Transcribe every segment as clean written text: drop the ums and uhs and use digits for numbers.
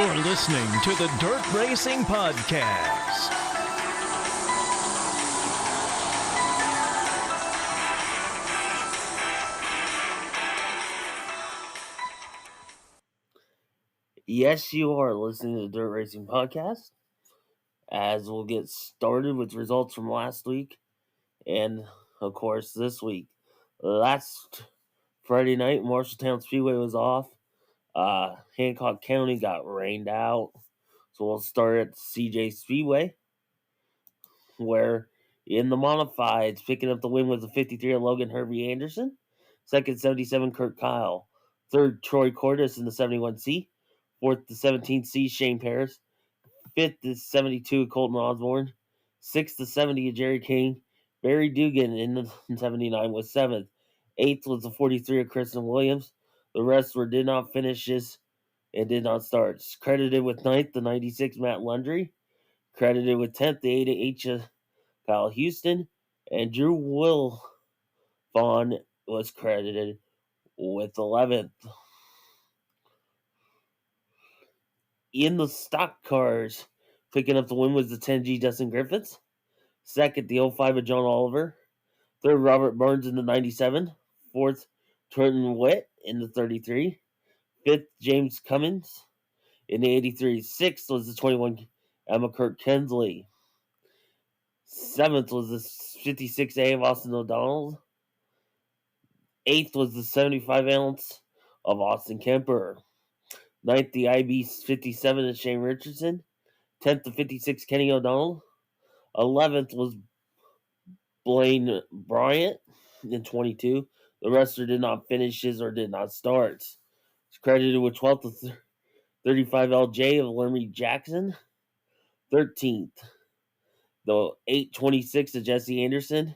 You're listening to the Dirt Racing Podcast. Yes, you are listening to the Dirt Racing Podcast, as we'll get started with results from last week and, of course, this week. Last Friday night, Marshalltown Speedway was off. Hancock County got rained out. So we'll start at CJ Speedway, where in the modifieds, picking up the win was the 53 of Logan Hervey Anderson. Second, 77, Kurt Kyle. Third, Troy Cordes in the 71C. Fourth, the 17C, Shane Paris. Fifth is 72 Colton Osborne. Sixth to 70 Jerry King. Barry Dugan in the 79 was seventh. Eighth was the 43 of Kristen Williams. The rest did not finishes and did not start. Credited with ninth, the 96 Matt Lundry. Credited with 10th, the 8 of Kyle Houston. And Drew Wilfon was credited with 11th. In the stock cars, picking up the win was the 10G Dustin Griffiths. Second, the 05 of John Oliver. Third, Robert Burns in the 97. Fourth, Trenton Witt in the 33. Fifth, James Cummins in the 83. Sixth was the 21 Emma Kirk Kensley. Seventh was the 56A of Austin O'Donnell. Eighth was the 75 ounce of Austin Kemper. Ninth, the IB 57 of Shane Richardson. 10th, the 56 Kenny O'Donnell. 11th was Blaine Bryant in 22. The rest did not finishes or did not start. It's credited with 12th to 35 LJ of Lermy Jackson. 13th, the 826 of Jesse Anderson.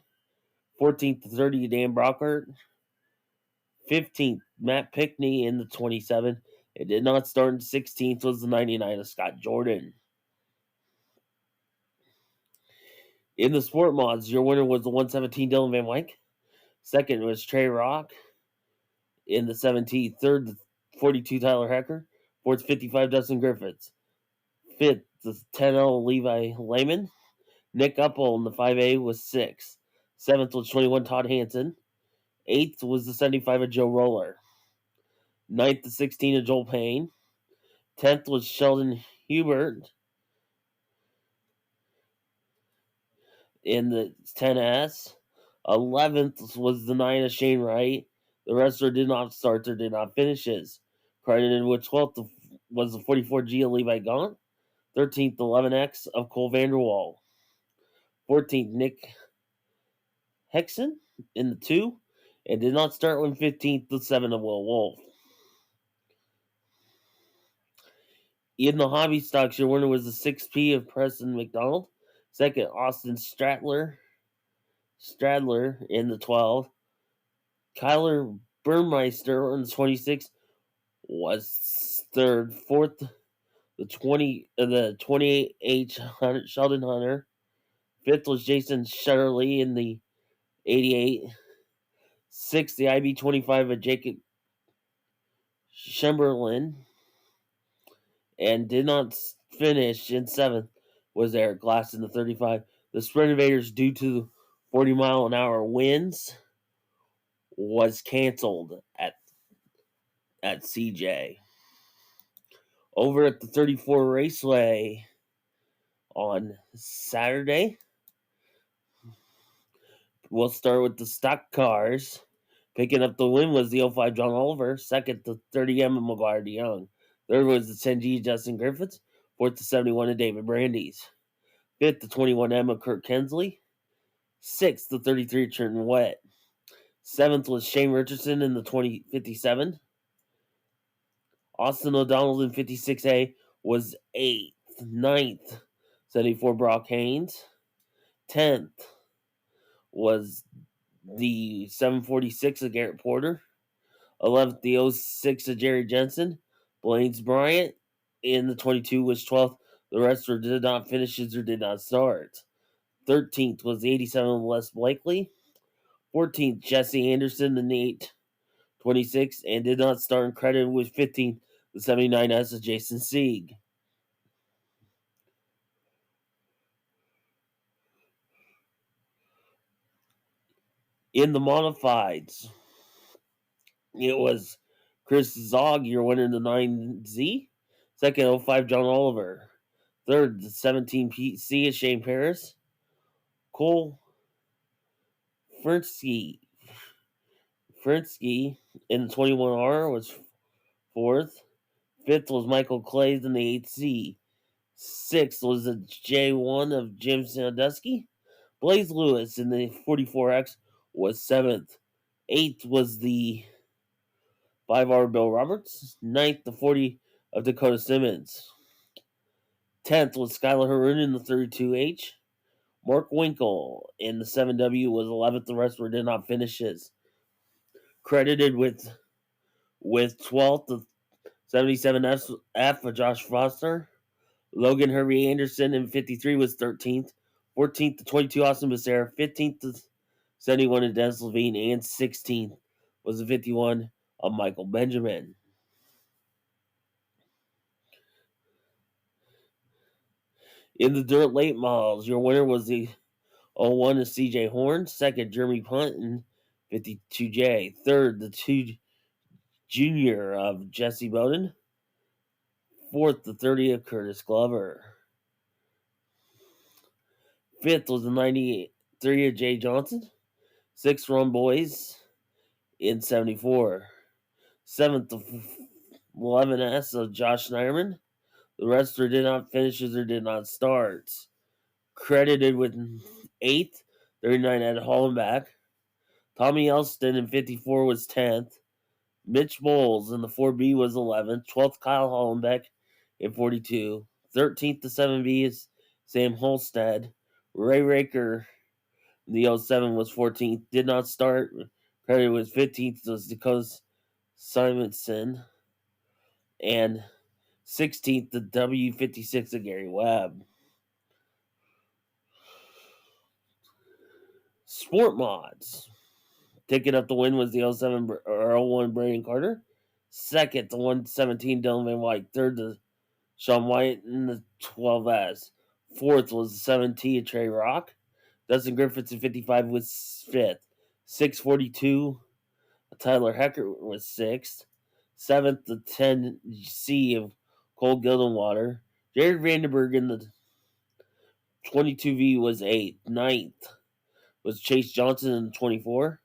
14th to 30 Dan Brockhart. 15th, Matt Pickney in the 27. It did not start. And 16th was the 99 of Scott Jordan. In the sport mods, your winner was the 117 Dylan Van Wyk. Second was Trey Rock in the 17. Third, the 42 Tyler Hecker. Fourth, 55 Dustin Griffiths. Fifth, the 10L Levi Lehman. Nick Uppel in the 5A was 6. Seventh was 21 Todd Hansen. Eighth was the 75 of Joe Roller. Ninth, the 16 of Joel Payne. 10th was Sheldon Hubert in the 10S. 11th was the 9 of Shane Wright. The rest did not start or did not finishes. Credited with 12th was the 44G of Levi Gaunt. 13th, the 11X of Cole Vanderwall. 14th, Nick Hexon in the 2. And did not start when 15th, the 7 of Will Wolf. In the hobby stocks, your winner was the 6P of Preston McDonald. Second, Austin Stradler in the 12. Kyler Burmeister in the 26 was third. Fourth, the 28H Sheldon Hunter. Fifth was Jason Shutterly in the 88. Sixth, the IB 25 of Jacob Chamberlain. And did not finish in seventh was Eric Glass in the 35. The Sprint Invaders, due to 40-mile-an-hour winds, was canceled at CJ. Over at the 34 Raceway on Saturday, we'll start with the stock cars. Picking up the win was the 05 John Oliver. Second, the 30 Emma McGuire DeYoung. Third was the 10G Justin Griffiths. Fourth, the 71 of David Brandes. Fifth, the 21 Emma Kirk Kensley. Sixth, the 33 Trenton Wet. Seventh was Shane Richardson in the 2057. Austin O'Donnell in 56A was 8th. 9th, 74 Brock Haynes. 10th was the 746 of Garrett Porter. 11th, the 06 of Jerry Jensen. Blaine's Bryant in the 22 was 12th. The rest did not finishes or did not start. 13th was the 87 of Les Blakely. 14th, Jesse Anderson in the 826 and did not start, and credited with 15th, The 79S of Jason Sieg. In the modifieds, it was Chris Zog, your winner in the 9Z. Second, 05, John Oliver. Third, the 17PC is Shane Paris. Cole Frinsky in the 21R was fourth. Fifth was Michael Clays in the 8C. Sixth was the J1 of Jim Sandusky. Blaze Lewis in the 44X was seventh. Eighth was the 5R Bill Roberts. Ninth, the 40 of Dakota Simmons. 10th was Skylar Haroon in the 32H. Mark Winkle in the 7W was 11th. The rest did not finish his. Credited with 12th, the 77F of Josh Foster. Logan Herbie Anderson in 53 was 13th. 14th to 22 Austin Becerra. 15th to 71 to Dennis Levine. And 16th was the 51 of Michael Benjamin. In the dirt late models, your winner was the 01 of CJ Horn. Second, Jeremy Punt in 52J. Third, the 2 junior of Jesse Bowden. Fourth, the 30 of Curtis Glover. Fifth was the 93 of Jay Johnson. Sixth, Ron Boys in 74. Seventh, the 11S of Josh Schneiderman. The rest did not finish or did not start. Credited with 8th, 39 at Hollenbach. Tommy Elston in 54 was 10th. Mitch Bowles in the 4B was 11th. 12th, Kyle Hollenbeck in 42. 13th to 7B is Sam Holstead. Ray Raker in the 07 was 14th. Did not start. Credited was 15th was Dakota Simonson. And 16th, the W56 of Gary Webb. Sport mods. Ticket up the win was the 07 or 01 Brandon Carter. Second, the 117 Dylan Van White. Third, the Sean White in the 12S. Fourth was the 7T of Trey Rock. Dustin Griffiths in 55 was fifth. 642, Tyler Hecker was sixth. Seventh, the 10C of Cole Gildenwater. Jared Vandenberg in the 22V was eighth. Ninth was Chase Johnson in the 24.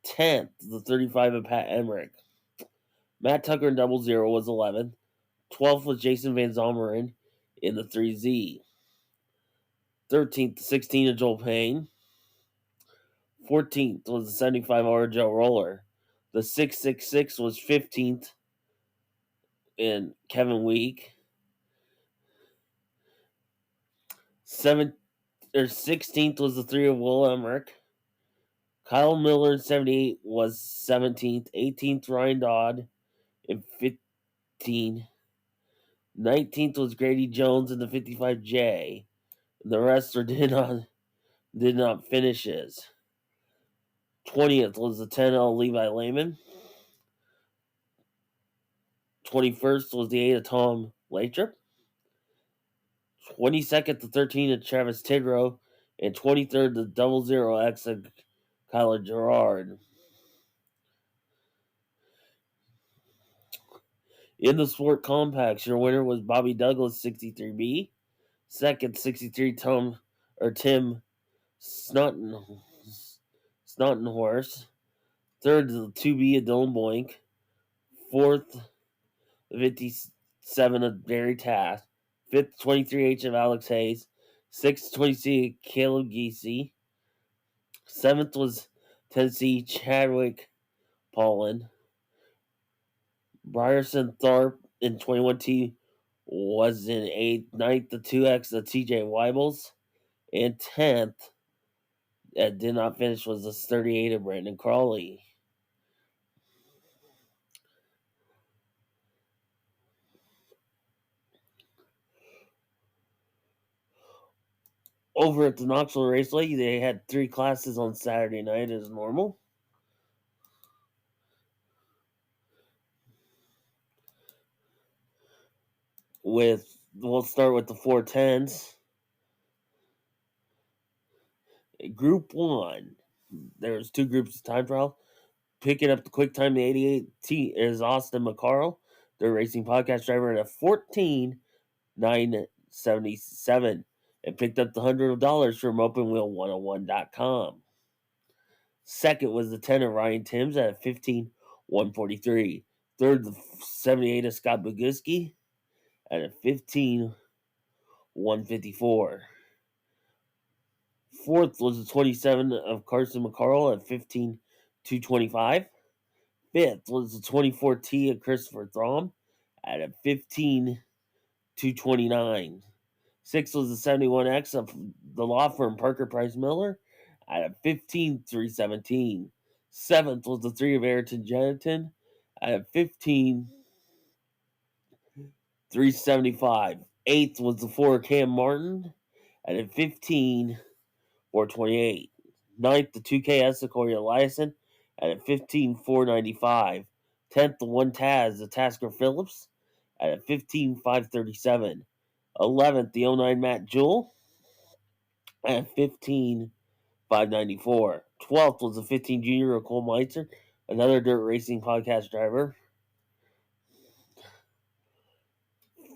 10th, the 35 of Pat Emmerich. Matt Tucker in 00 was 11th. 12th was Jason Van Zomeren in the 3Z. 13th, the 16 of Joel Payne. 14th was the 75R Joe Roller. The 666 was 15th in Kevin Week. 16th was the 3 of Will Emmerich. Kyle Miller in 78 was 17th. 18th, Ryan Dodd in 15. 19th was Grady Jones in the 55J. The rest did not finish his. 20th was the 10L Levi Lehman. 21st was the 8 of Tom Lathrop. 22nd to 13 of Travis Tidrow. And 23rd the 00X of Kyler Gerard. In the sport compacts, your winner was Bobby Douglas 63B. Second, 63 Tim Snottenhorse. Third, the 2B of Dylan Boink. Fourth, the 57 of Barry Taft. Fifth, 23H of Alex Hayes. Sixth, 20C of Caleb Geesey. Seventh was Tennessee Chadwick Paulin. Brierson Tharp in 21T was in 8th. 9th, the 2X of TJ Weibels. And 10th, that did not finish, was the 38 of Brandon Crawley. Over at the Knoxville Raceway, they had 3 classes on Saturday night as normal. we'll start with the 410s. Group 1, there's 2 groups of time trial. Picking up the quick time, the 88T is Austin McCarl, their racing podcast driver, at a 14,977, and picked up the $100 from OpenWheel101.com. Second was the 10 of Ryan Timms at a 15,143. Third, the 78 of Scott Boguski at a 15,154. Fourth was the 27 of Carson McCarl at 15,225. Fifth was the 24T of Christopher Throm at a 15,229. Sixth was the 71X of the law firm Parker Price Miller at a 15,317. Seventh was the 3 of Ayrton Jennington at a 15,375. Eighth was the 4 of Cam Martin at a 15,428. Ninth, the 2KS of Corey Eliason at a 15,495. 10th, the 1 Taz of Tasker Phillips at a 15,537. 11th, the 09 Matt Jewell at 15,594. 12th was the 15 Junior of Cole Meitzer, another dirt racing podcast driver.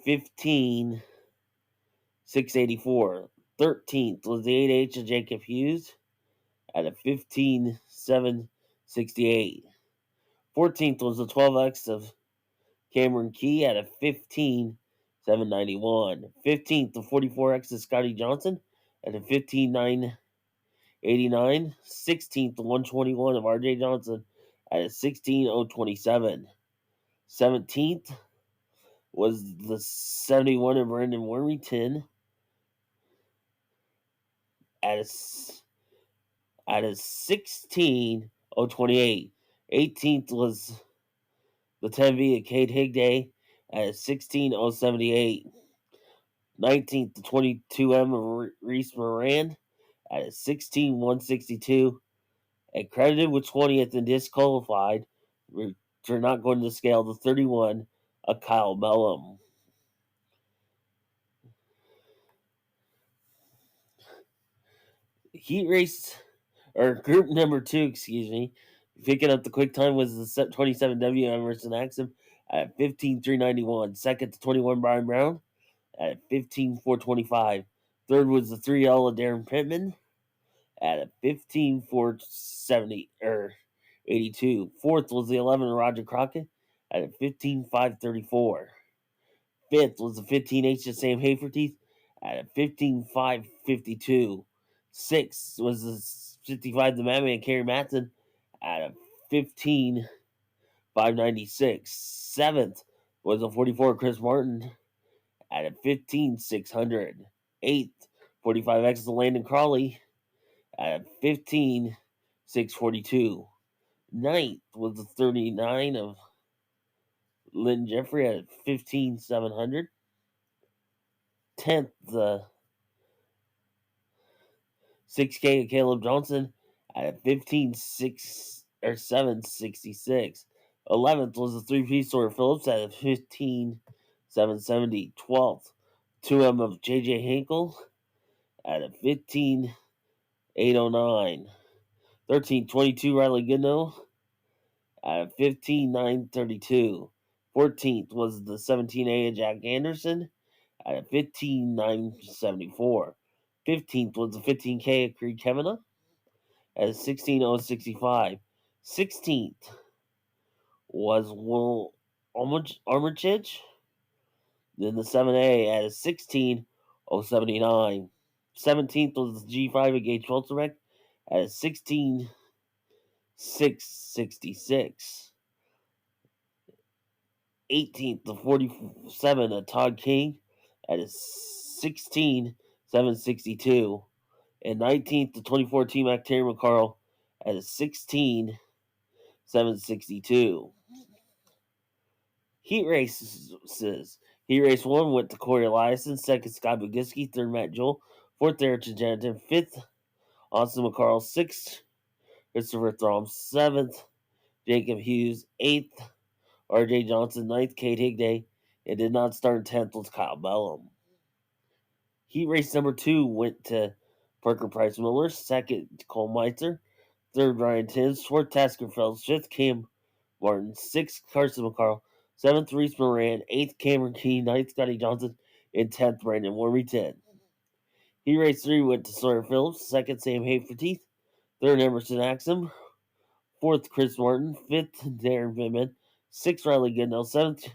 15,684. 13th was the 8H of Jacob Hughes at a 15,768. 14th was the 12X of Cameron Key at a 15,791. 15th, the 44X of Scotty Johnson at a 15,989. 16th, the 121 of RJ Johnson at a 16,027. 17th was the 71 of Brendan Wormington at a 16,028. 18th was the 10V of Kate Higday at a 16,078. 19th, the 22M of Reese Moran at a 16,162. And credited with 20th and disqualified for not going to the scale, the 31 of Kyle Mellum. Heat race, or group number 2, excuse me, picking up the quick time was the 27W Emerson Axum at 15,391. Second, the 21 Brian Brown at 15,425. Third was the 3L of Darren Pittman at a 15,470 or 82. Fourth was the 11 of Roger Crockett at a 15,534. Fifth was the 15H of Sam Haferteeth at a 15,552. Sixth was the 55 the Madman Kerry Matson at a 15,596. Seventh was the 44 Chris Martin at a 15,600. Eighth, 45X the Landon Crawley at a 15,642. Ninth was the 39 of Lynn Jeffrey at 15,700. 10th, the 6K of Caleb Johnson at 15,766. 11th was the 3-piece Sawyer Phillips at 15,770. 12th, 2M of JJ Hinkle at a 15,809. 13th, 22 Riley Goodnow at a 15,932. 14th was the 17A of Jack Anderson at a 15,974. 15th was the 15K of Creed Kemena at 16,065. 16th was Will Armitage. Then the 7A at 16,079. 17th was the G5 of Gage Schultzerbeck at 16,666. 18th, the 47 of Todd King at a 16,762. And 19th, the 24 T-Mac Terry McCarl at a 16,762. Heat races. Heat race 1 went to Corey Eliason, second Scott Boguski, third Matt Jewell, fourth Eric Janton, fifth Austin McCarl, sixth Christopher Throm, seventh Jacob Hughes, eighth RJ Johnson, ninth Kate Higday, and did not start 10th was Kyle Bellum. Heat race number 2 went to Parker Price Miller, second Cole Meitzer, third Ryan Timms, fourth Tasker Phelps, fifth Cam Martin, sixth Carson McCarl, seventh Reese Moran, eighth Cameron Key, ninth Scotty Johnson, and 10th Brandon Wormington. Heat race 3 went to Sawyer Phillips, second Sam Haferteeth, third Emerson Axum, fourth Chris Martin, fifth Darren Pittman, sixth Riley Goodell, seventh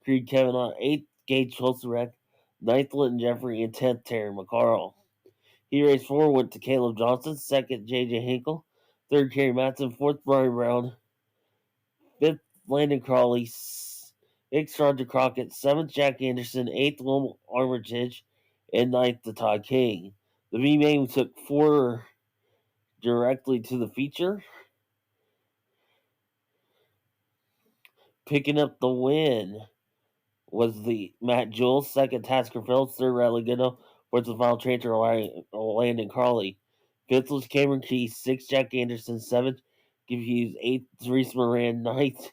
Creed Kavanaugh, eighth Gage Holzerek, ninth Linton Jeffrey, and 10th Terry McCarl. Heat race 4 went to Caleb Johnson, second J.J. Hinkle, third Kerry Matson, fourth Brian Brown, fifth Landon Crawley, sixth Roger Crockett, seventh Jack Anderson, eighth Will Armitage, and ninth to Todd King. The V-Main took 4 directly to the feature, picking up the win was the Matt Jules, second Tasker Phillips, third Riley Goodell, fourth the final transfer Landon Carley. Fifth was Cameron Key, sixth Jack Anderson, seventh Hughes, eighth Reese Moran, ninth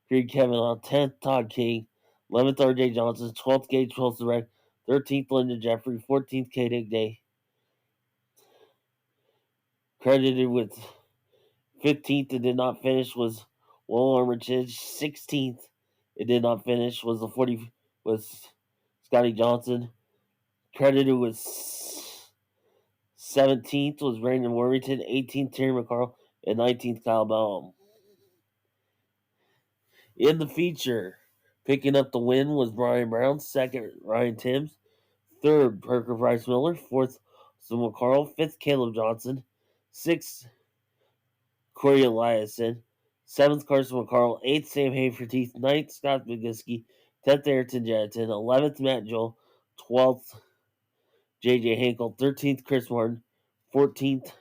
Creed Kavanaugh, 10th Todd King, 11th RJ Johnson, 12th Gage Holsterbeck, 13th Linda Jeffrey, 14th Kate Higday. Credited with 15th and did not finish was Will Armitage. 16th it did not finish was the 40 was Scotty Johnson. Credited with 17th was Brandon Wormington, 18th Terry McCarl, and 19th Kyle Bellum. In the feature, picking up the win was Brian Brown, second Ryan Timms, third Parker Price Miller, fourth Sam McCarl, fifth Caleb Johnson, sixth Corey Eliason, seventh Carson McCarl, eighth Sam Haferteeth, ninth Scott McGiskey, 10th Ayrton Jetton, 11th Matt Joel, 12th J.J. Hinkle, 13th Chris Martin, 14th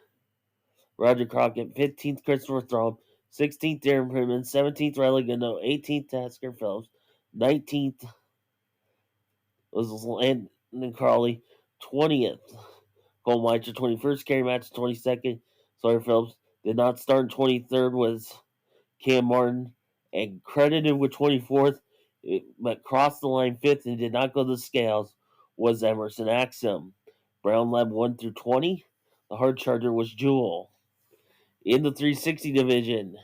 Roger Crockett, 15th Christopher Throm, 16th Darren Primmon, 17th Riley Gundo, 18th Tasker Phelps, 19th was Landon Crawley, 20th Cole Meitzer, 21st Kerry Match, 22nd Sawyer Phelps, did not start. 23rd was Cam Martin, and credited with 24th, but crossed the line 5th and did not go to the scales, was Emerson Axum. Brown led 1 through 20. The hard charger was Jewel. In the 360 division,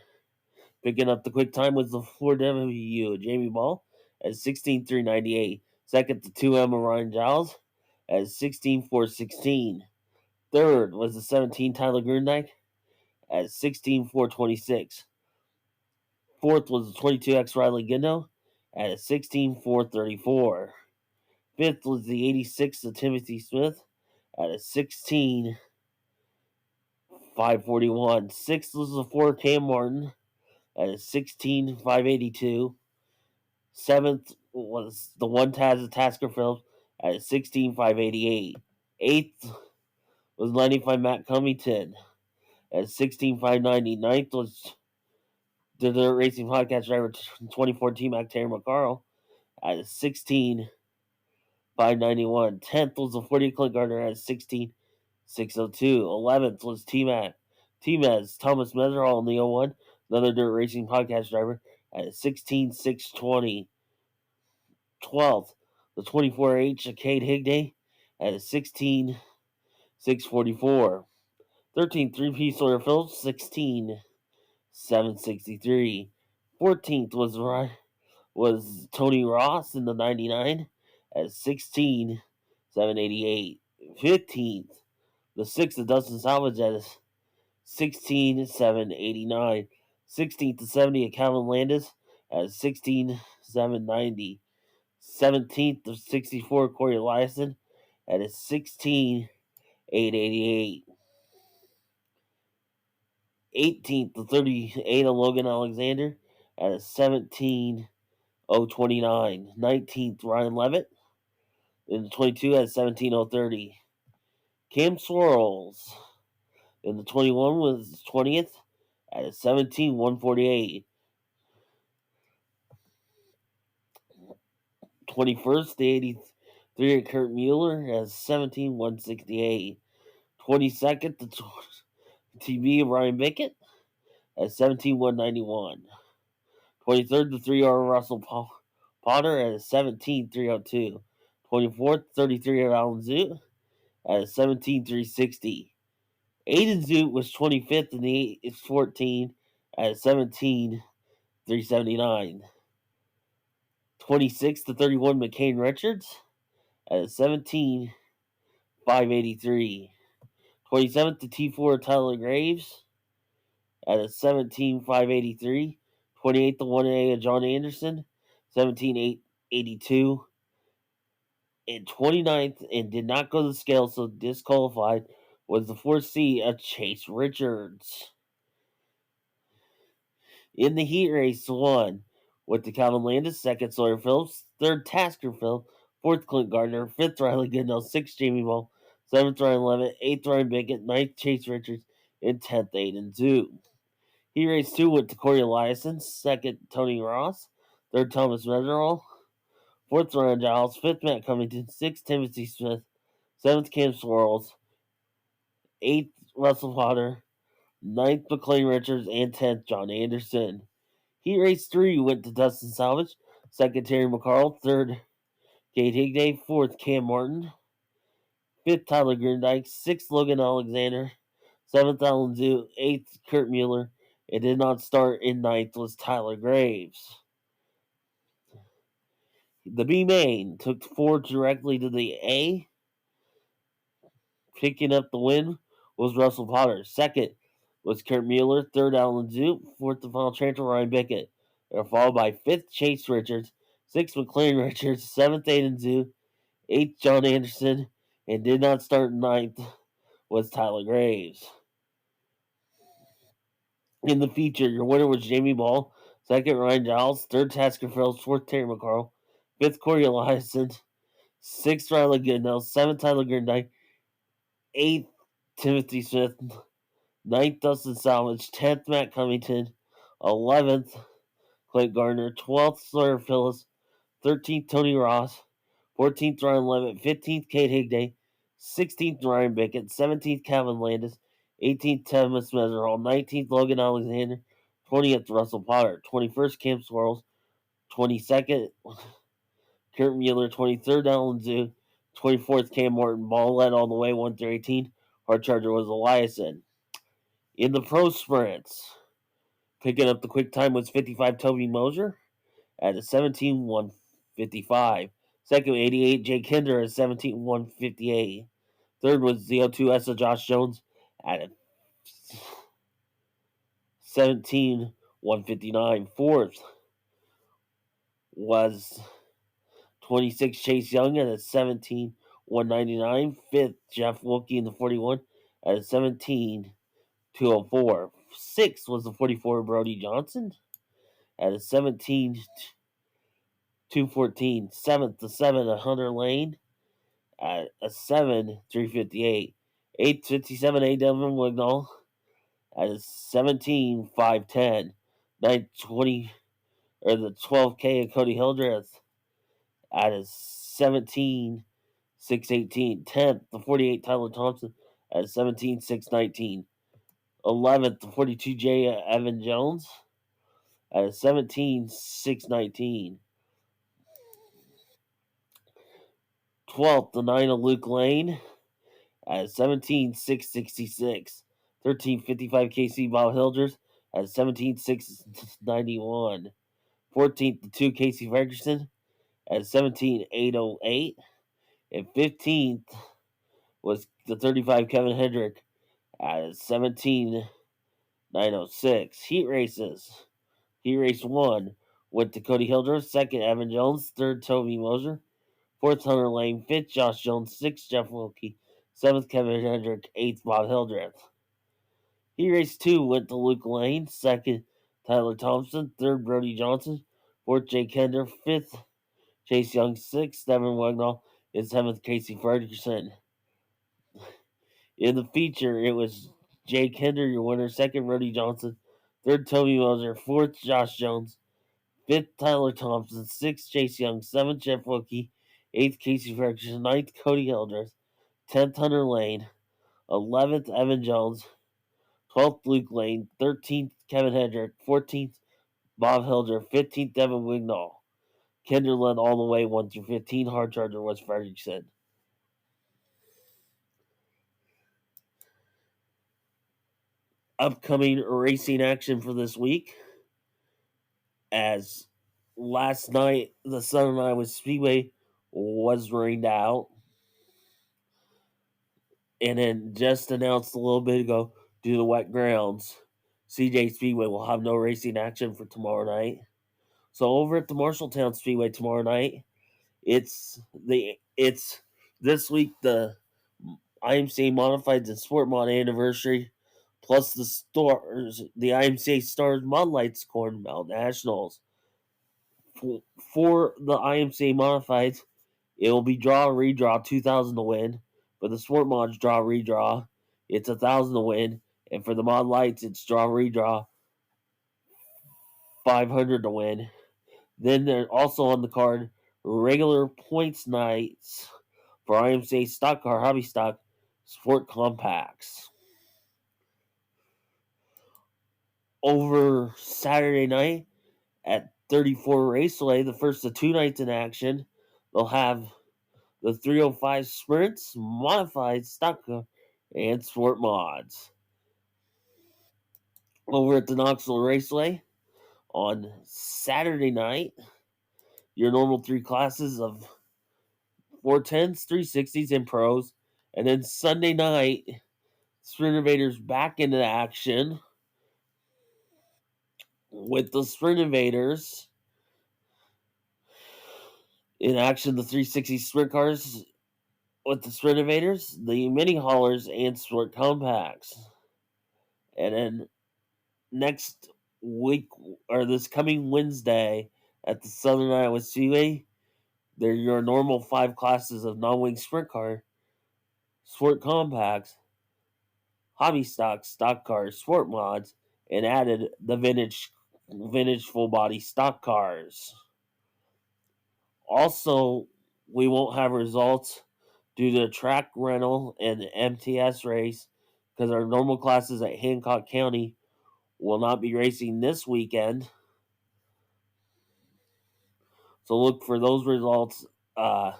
picking up the quick time was the 4W Jamie Ball at 16.398. Second, the 2M Ryan Giles at 16.416. Third was the 17 Tyler Grundyke at 16.426. Fourth was the 22X Riley Gundo at 16.434. Fifth was the 86 of Timothy Smith at a 16.541. Sixth was the 4 Cam Martin at a 16.582. Seventh was the 1 Taz of Tasker Phillips at a 16.588. Eighth was 95 Matt Cummington at 16.590. Ninth was the Dirt Racing Podcast driver 2014 Mac Terry McCarl at 16.591. 10th was the 40 Clint Gardner at 16.602. 11th was T-Mac. T-Maz, Thomas Meserhall in the 01, another Dirt Racing Podcast driver at 16.620. 12th, the 24H Cade Higday at 16.644. 13th, 3P Sawyer Phillips, 16.763. 14th was Tony Ross in the 99 at 16.788. 15th, the 6th of Dustin Salvage at 16.789. 16th to 70 of Calvin Landis at 16.790. 17th of 64 Corey Eliason at a 16.888. 18th to 38 of Logan Alexander at a 17.029. 19th Ryan Levitt in the 22 at 17.030. Cam Swirls in the 21 was 20th at a 17.148. 21st, the 83 at Kurt Mueller as 17.168. 22nd, the TV of Ryan Bickett at 17.191. 23rd, the 3R Russell Potter at a 17.302. 24th, 33 of Alan Zoot at a 17.360. Aiden Zoot was 25th in the 14 at a 17.379. 26th to 31 McCain Richards at a 17.583. 27th to T4 Tyler Graves at a 17.583. 28th to 1A of John Anderson, 17.882. And 29th, and did not go to the scale, so disqualified, was the 4C of Chase Richards. In the heat race, won with the Calvin Landis, second Sawyer Phillips, third Tasker Phil, fourth Clint Gardner, fifth Riley Goodell, sixth Jamie Ball, seventh Ryan Levitt, eighth Ryan Bickett, ninth Chase Richards, and 10th Aiden Zoot. Heat race 2 went to Corey Eliason, second Tony Ross, third Thomas Meserol, fourth Ryan Giles, fifth Matt Covington, sixth Timothy Smith, seventh Cam Swirls, eighth Russell Potter, ninth McLean Richards, and 10th John Anderson. Heat race 3 went to Dustin Salvage, second Terry McCarl, third Kate Higday, fourth Cam Martin, fifth Tyler Grindike, sixth Logan Alexander, seventh Alan Zoo, eighth Kurt Mueller, and did not start in ninth was Tyler Graves. The B main took 4 directly to the A. Picking up the win was Russell Potter. Second was Kurt Mueller. Third, Alan Zoot. Fourth, the final transfer, Ryan Bickett. They're followed by fifth, Chase Richards. Sixth, McLean Richards. Seventh, Aiden Zoot. Eighth, John Anderson. And did not start ninth was Tyler Graves. In the feature, your winner was Jamie Ball. Second, Ryan Giles. Third, Tasker Phillips. Fourth, Terry McCarl. Fifth, Corey Eliason. Sixth, Riley Goodell. Seventh, Tyler Gurndike. Eighth, Timothy Smith. Ninth, Dustin Salvage. 10th, Matt Covington. 11th, Clint Gardner. 12th, Sawyer Phillips. 13th, Tony Ross. 14th, Ryan Levitt. 15th, Kate Higday. 16th, Ryan Bickett. 17th, Calvin Landis. 18th, Thomas Meserol. 19th, Logan Alexander. 20th, Russell Potter. 21st, Cam Swirls. 22nd, Kurt Mueller. 23rd, Alan Zoo. 24th, Cam Morton. Ball led all the way 1 through 18. Hard charger was Eliason. In the pro sprints, picking up the quick time was 55 Toby Moser at a 17.155. Second, 88 Jake Hinder at 17.158. Third was the 02 Essa Josh Jones at a 17.159. Fourth was 26 Chase Young at a 17.199. Fifth, Jeff Wilkie in the 41 at a 17.204. Sixth was the 44 Brody Johnson at a 17.214. Seventh, the 7 Hunter Lane at a 7.358. Eighth, 57 A Devin Wignall at a 17.510. Ninth, 20 or the 12K of Cody Hildreth at a 17.618. 10th, the 48 Tyler Thompson at a 17.619. 11th, the 42 J Evan Jones at a 17.619. 12th, the 9 of Luke Lane at 17.666. 13.55 KC Bob Hildreth at 17.691. 14th, the 2 Casey Ferguson at 17.808. And 15th was the 35 Kevin Hendrick at 17.906. Heat races. Heat race 1 went to Cody Hildreth. Second, Evan Jones. Third, Toby Moser. Fourth, Hunter Lane. Fifth, Josh Jones. Sixth, Jeff Wilkie. Seventh, Kevin Hendrick. Eighth, Bob Hildreth. Heat race 2 went to Luke Lane. Second, Tyler Thompson. Third, Brody Johnson. Fourth, Jake Hender. Fifth, Chase Young. Sixth, Devin Wignall. And seventh, Casey Ferguson. In the feature, it was Jake Hender, your winner. Second, Brody Johnson. Third, Toby Moser. Fourth, Josh Jones. Fifth, Tyler Thompson. Sixth, Chase Young. Seventh, Jeff Wilkie. Eighth, Casey Ferguson. Ninth, Cody Hildreth. 10th, Hunter Lane. 11th, Evan Jones. 12th, Luke Lane. 13th, Kevin Hendrick. 14th, Bob Hildreth. 15th, Devin Wignall. Kinder led all the way 1 through 15. Hard Charger West Frederickson. Upcoming racing action for this week. As last night, the Southern Iowa Speedway was rained out. And then just announced a little bit ago, due to wet grounds, CJ Speedway will have no racing action for tomorrow night. So over at the Marshalltown Speedway tomorrow night, it's this week the IMCA Modifieds and Sport Mod anniversary, plus the IMCA Stars Mod Lights Corn Belt Nationals. For the IMCA Modifieds, it will be draw redraw 2,000 to win. For the Sport Mods draw redraw, it's 1,000 to win, and for the Mod Lights, it's draw redraw 500 to win. Then they're also on the card regular points nights for IMCA Stock Car Hobby Stock Sport Compacts. Over Saturday night at 34 Raceway, the first of 2 nights in action, they'll have the 305 Sprints, Modified Stock Car, and Sport Mods. Over at the Knoxville Raceway on Saturday night, your normal 3 classes of 410s, 360s, and pros. And then Sunday night, Sprinnovators back into action with the Sprinnovators in action, the 360 sprint cars with the Sprinnovators, the mini haulers, and sport compacts. And then next week, or this coming Wednesday, at the Southern Iowa Speedway, they're your normal 5 classes of non-wing sprint car, sport compacts, hobby stock, stock cars, sport mods, and added the vintage full body stock cars. Also, we won't have results due to track rental and MTS race because our normal classes at Hancock County will not be racing this weekend. So look for those results for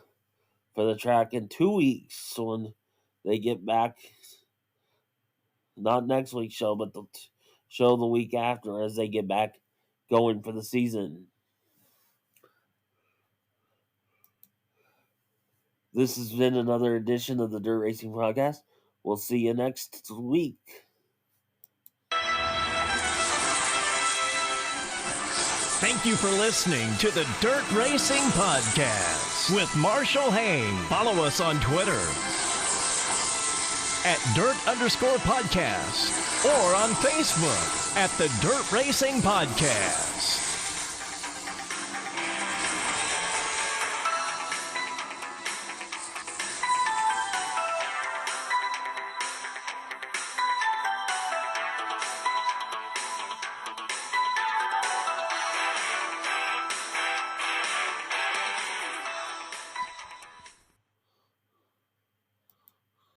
the track in 2 weeks when they get back. Not next week's show, but the show the week after as they get back going for the season. This has been another edition of the Dirt Racing Podcast. We'll see you next week. Thank you for listening to the Dirt Racing Podcast with Marshall Hain. Follow us on Twitter at Dirt_Podcast or on Facebook at the Dirt Racing Podcast.